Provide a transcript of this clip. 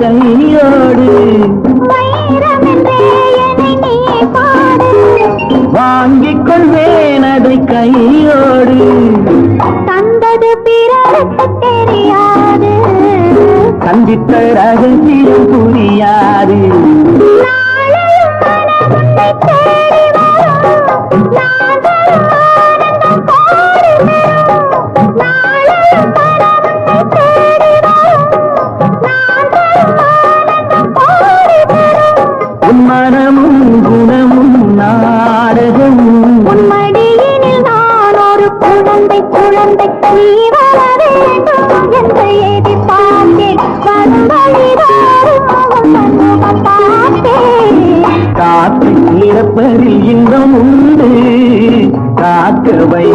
கையோடு வாங்கிக் கொள்வேன் அதை கையோடு தந்தது பிறருக்கு தெரியாது சந்தித்த ரகசியம் புரியாது உன் மனமும் குணமும் நாடகம் உன் மடியினில் நான் ஒரு குழந்தை நீ வர வேண்டும் என்று எதிர்பார்த்தேன் வரும் வழிதோறும் சண்முகம் பார்த்தேன் காத்து இழப்பதில் இன்பம் உண்டு காக்க வை